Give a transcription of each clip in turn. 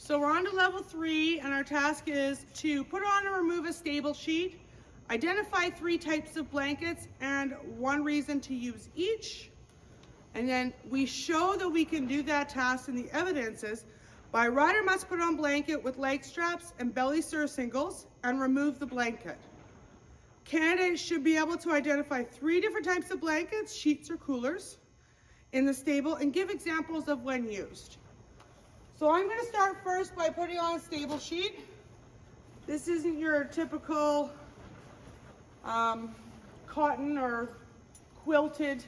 So we're on to level 3, and our task is to put on and remove a stable sheet, identify 3 types of blankets and 1 reason to use each. And then we show that we can do that task in the evidences by rider must put on blanket with leg straps and belly singles and remove the blanket. Candidates should be able to identify 3 different types of blankets, sheets or coolers, in the stable and give examples of when used. So I'm going to start first by putting on a stable sheet. This isn't your typical cotton or quilted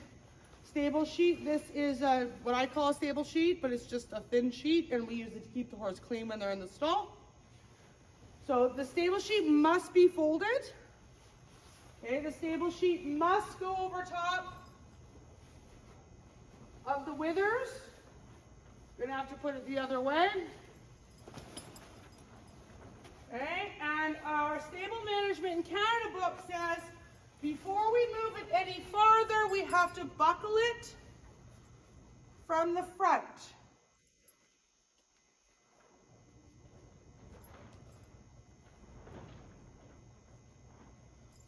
stable sheet. This is what I call a stable sheet, but it's just a thin sheet, and we use it to keep the horse clean when they're in the stall. So the stable sheet must be folded. Okay, the stable sheet must go over top of the withers. You're gonna have to put it the other way. Okay, and our Stable Management in Canada book says before we move it any farther, we have to buckle it from the front.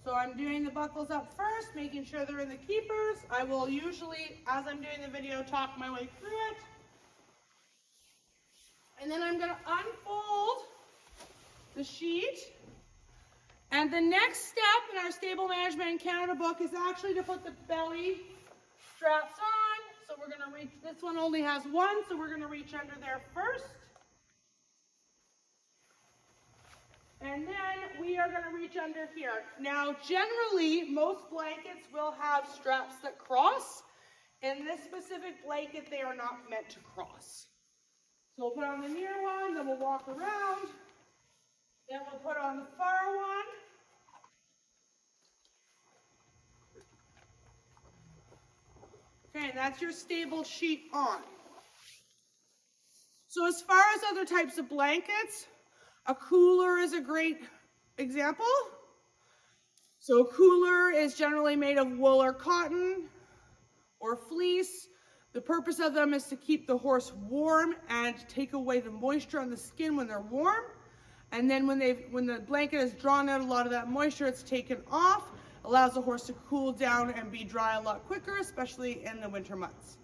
So I'm doing the buckles up first, making sure they're in the keepers. I will usually, as I'm doing the video, talk my way through it. And then I'm going to unfold the sheet. And the next step in our Stable Management in Canada book is actually to put the belly straps on. So we're going to reach, this one only has 1, so we're going to reach under there first. And then we are going to reach under here. Now, generally, most blankets will have straps that cross. In this specific blanket, they are not meant to cross. So we'll put on the near one, then we'll walk around. Then we'll put on the far one. Okay, and that's your stable sheet on. So as far as other types of blankets, a cooler is a great example. So a cooler is generally made of wool or cotton or fleece. The purpose of them is to keep the horse warm and take away the moisture on the skin when they're warm. And then when the blanket has drawn out a lot of that moisture, it's taken off, allows the horse to cool down and be dry a lot quicker, especially in the winter months.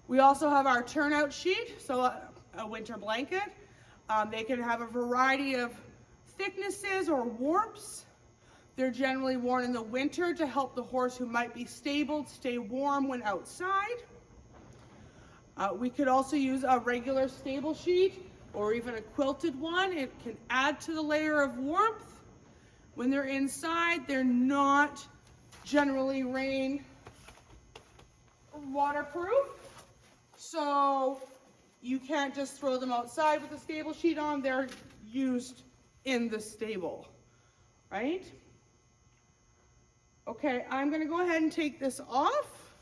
We also have our turnout sheet, so a winter blanket. They can have a variety of thicknesses or warmths. They're generally worn in the winter to help the horse who might be stabled stay warm when outside. We could also use a regular stable sheet or even a quilted one. It can add to the layer of warmth. When they're inside, they're not generally rain or waterproof. So you can't just throw them outside with a stable sheet on. They're used in the stable, right? Okay, I'm going to go ahead and take this off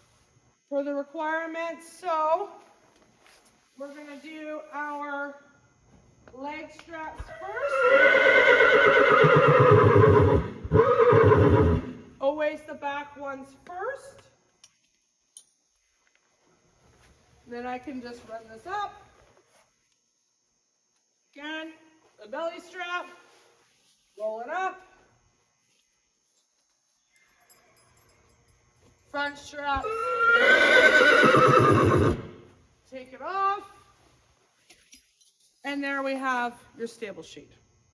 for the requirements. So we're going to do our leg straps first. Always the back ones first. Then I can just run this up. Again, the belly strap, roll it up. Front strap, take it off. And there we have your stable sheet.